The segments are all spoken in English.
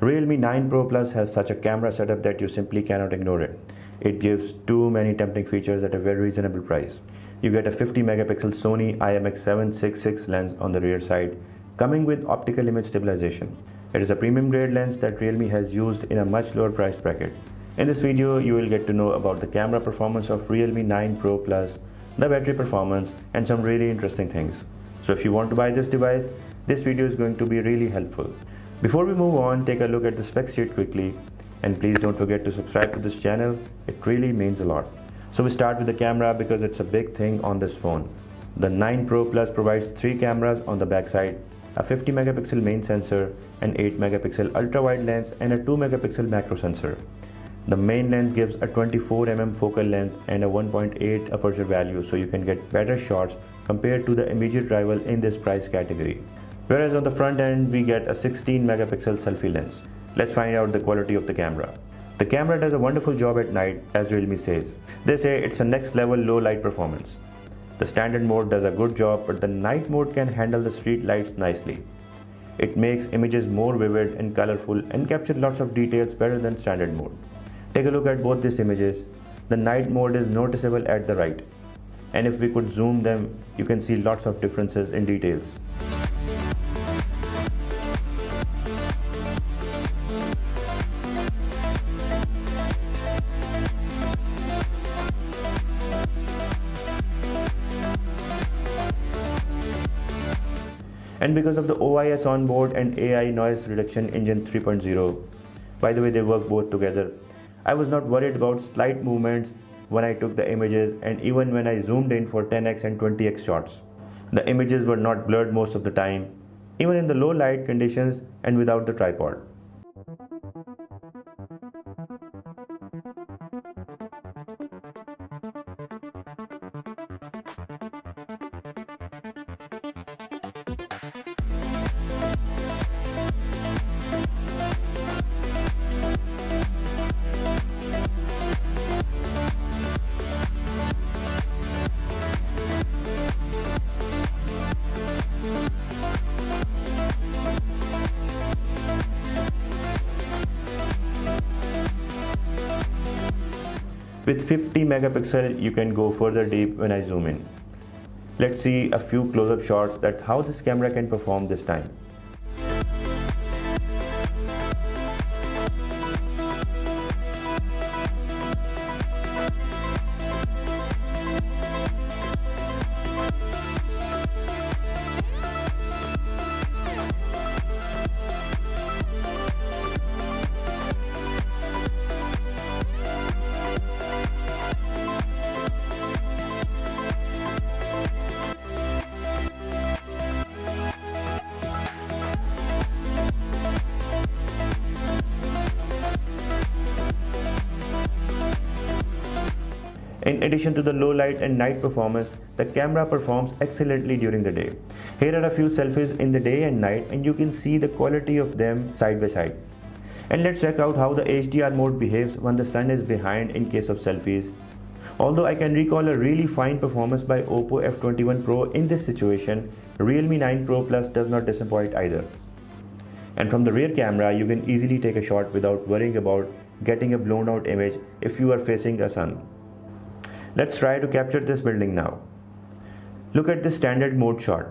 Realme 9 Pro Plus has such a camera setup that you simply cannot ignore it. It gives too many tempting features at a very reasonable price. You get a 50 megapixel Sony IMX766 lens on the rear side, coming with optical image stabilization. It is a premium grade lens that Realme has used in a much lower price bracket. In this video, you will get to know about the camera performance of Realme 9 Pro Plus, the battery performance, and some really interesting things. So if you want to buy this device, this video is going to be really helpful. Before we move on, take a look at the spec sheet quickly, and please don't forget to subscribe to this channel. It really means a lot. So we start with the camera because it's a big thing on this phone. The 9 Pro Plus provides 3 cameras on the back side, a 50 megapixel main sensor, an 8 megapixel ultra-wide lens, and a 2 megapixel macro sensor. The main lens gives a 24mm focal length and a 1.8 aperture value, so you can get better shots compared to the immediate rival in this price category. Whereas on the front end, we get a 16 megapixel selfie lens. Let's find out the quality of the camera. The camera does a wonderful job at night, as Realme says. They say it's a next level low light performance. The standard mode does a good job, but the night mode can handle the street lights nicely. It makes images more vivid and colorful and captures lots of details better than standard mode. Take a look at both these images. The night mode is noticeable at the right, and if we could zoom them, you can see lots of differences in details. And because of the OIS onboard and AI noise reduction engine 3.0, by the way, they work both together, I was not worried about slight movements when I took the images, and even when I zoomed in for 10x and 20x shots. The images were not blurred most of the time, even in the low light conditions and without the tripod. With 50 megapixel, you can go further deep when I zoom in. Let's see a few close-up shots that how this camera can perform this time. In addition to the low light and night performance, the camera performs excellently during the day. Here are a few selfies in the day and night, and you can see the quality of them side by side. And let's check out how the HDR mode behaves when the sun is behind in case of selfies. Although I can recall a really fine performance by Oppo F21 Pro in this situation, Realme 9 Pro Plus does not disappoint either. And from the rear camera, you can easily take a shot without worrying about getting a blown out image if you are facing the sun. Let's try to capture this building now. Look at the standard mode shot.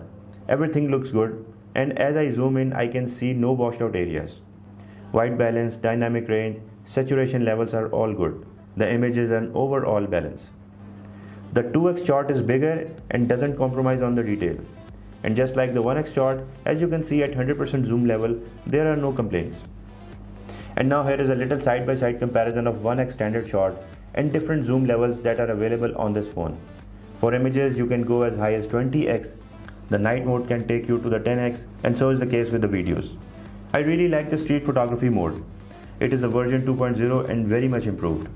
Everything looks good, and as I zoom in, I can see no washed out areas. White balance, dynamic range, saturation levels are all good. The image is an overall balance. The 2x shot is bigger and doesn't compromise on the detail. And just like the 1x shot, as you can see at 100% zoom level, there are no complaints. And now here is a little side-by-side comparison of 1x standard shot and different zoom levels that are available on this phone. For images, you can go as high as 20x. The night mode can take you to the 10x, and so is the case with the videos. I really like the street photography mode. It is a version 2.0 and very much improved.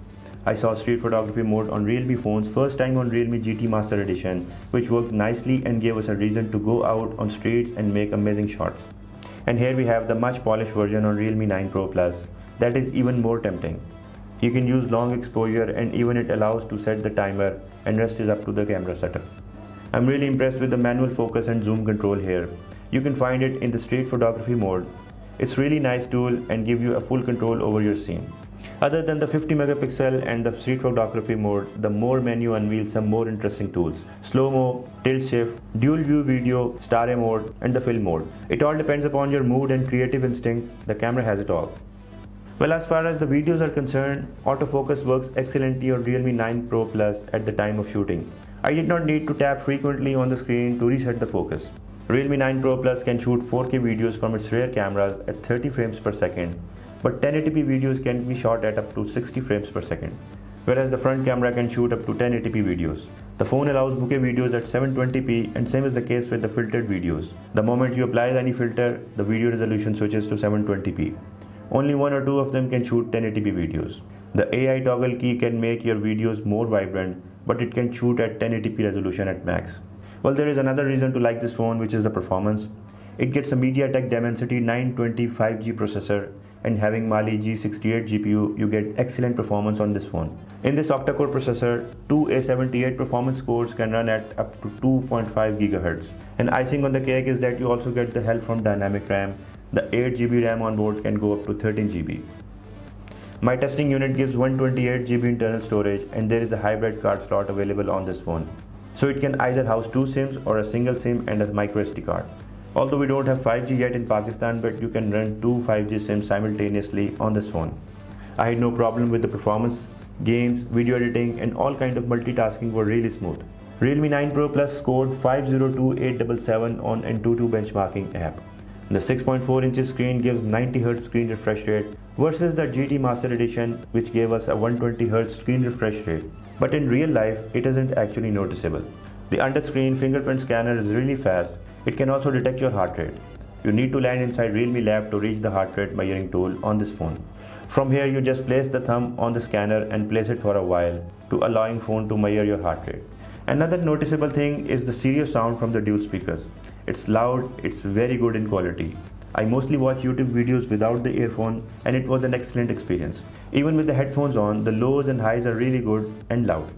I saw street photography mode on Realme phones first time on Realme GT Master Edition, which worked nicely and gave us a reason to go out on streets and make amazing shots. And here we have the much polished version on Realme 9 Pro Plus that is even more tempting. You can use long exposure, and even it allows to set the timer, and rest is up to the camera setup. I'm really impressed with the manual focus and zoom control here. You can find it in the street photography mode, It's really nice tool and give you a full control over your scene. Other than the 50 megapixel and the street photography mode, the more menu unveils some more interesting tools. Slow-mo, tilt shift, dual view video, star mode, and the film mode. It all depends upon your mood and creative instinct. The camera has it all. Well, as far as the videos are concerned, autofocus works excellently on Realme 9 Pro Plus at the time of shooting. I did not need to tap frequently on the screen to reset the focus. Realme 9 Pro Plus can shoot 4K videos from its rear cameras at 30 frames per second, but 1080p videos can be shot at up to 60 frames per second, whereas the front camera can shoot up to 1080p videos. The phone allows bokeh videos at 720p, and same is the case with the filtered videos. The moment you apply any filter, the video resolution switches to 720p. Only one or two of them can shoot 1080p videos. The AI toggle key can make your videos more vibrant, but it can shoot at 1080p resolution at max. Well, there is another reason to like this phone, which is the performance. It gets a MediaTek Dimensity 920 5G processor, and having Mali G68 GPU, you get excellent performance on this phone. In this octa-core processor, two A78 performance cores can run at up to 2.5 GHz. And icing on the cake is that you also get the help from dynamic RAM. The 8GB RAM on board can go up to 13GB. My testing unit gives 128GB internal storage, and there is a hybrid card slot available on this phone. So it can either house two SIMs or a single SIM and a microSD card. Although we don't have 5G yet in Pakistan, but you can run two 5G SIMs simultaneously on this phone. I had no problem with the performance. Games, video editing, and all kind of multitasking were really smooth. Realme 9 Pro Plus scored 502877 on Antutu benchmarking app. The 6.4 inches screen gives 90Hz screen refresh rate versus the GT Master Edition, which gave us a 120Hz screen refresh rate. But in real life, it isn't actually noticeable. The under-screen fingerprint scanner is really fast. It can also detect your heart rate. You need to land inside Realme Lab to reach the heart rate measuring tool on this phone. From here, you just place the thumb on the scanner and place it for a while to allowing phone to measure your heart rate. Another noticeable thing is the stereo sound from the dual speakers. It's loud, it's very good in quality. I mostly watch YouTube videos without the earphone, and it was an excellent experience. Even with the headphones on, the lows and highs are really good and loud.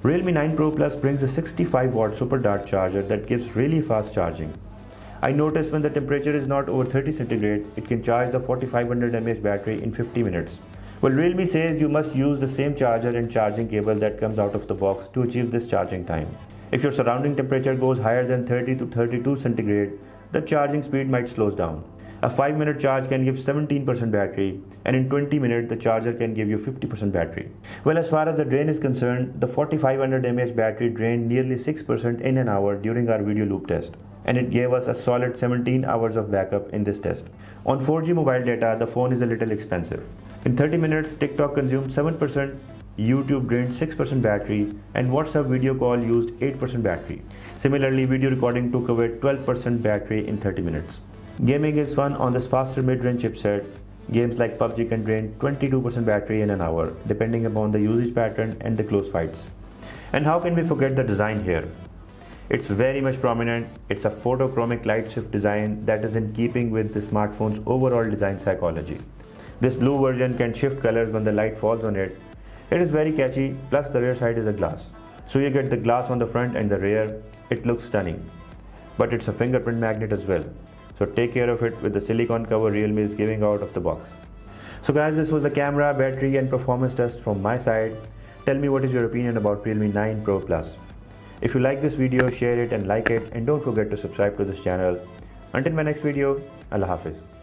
Realme 9 Pro Plus brings a 65-watt super dart charger that gives really fast charging. I noticed when the temperature is not over 30 centigrade, it can charge the 4500 mAh battery in 50 minutes. Well, Realme says you must use the same charger and charging cable that comes out of the box to achieve this charging time. If your surrounding temperature goes higher than 30 to 32 centigrade, the charging speed might slow down. A 5-minute charge can give 17% battery, and in 20 minutes the charger can give you 50% battery. Well, as far as the drain is concerned, the 4500 mAh battery drained nearly 6% in an hour during our video loop test, and it gave us a solid 17 hours of backup in this test. On 4G mobile data, the phone is a little expensive. In 30 minutes, TikTok consumed 7%, YouTube drained 6% battery, and WhatsApp video call used 8% battery. Similarly, video recording took away 12% battery in 30 minutes. Gaming is fun on this faster mid-range chipset. Games like PUBG can drain 22% battery in an hour, depending upon the usage pattern and the close fights. And how can we forget the design here? It's very much prominent. It's a photochromic light shift design that is in keeping with the smartphone's overall design psychology. This blue version can shift colors when the light falls on it. It is very catchy, plus the rear side is a glass. So you get the glass on the front and the rear. It looks stunning. But it's a fingerprint magnet as well. So take care of it with the silicone cover Realme is giving out of the box. So guys, this was the camera, battery and performance test from my side. Tell me what is your opinion about Realme 9 Pro Plus. If you like this video, share it and like it, and don't forget to subscribe to this channel. Until my next video, Allah Hafiz.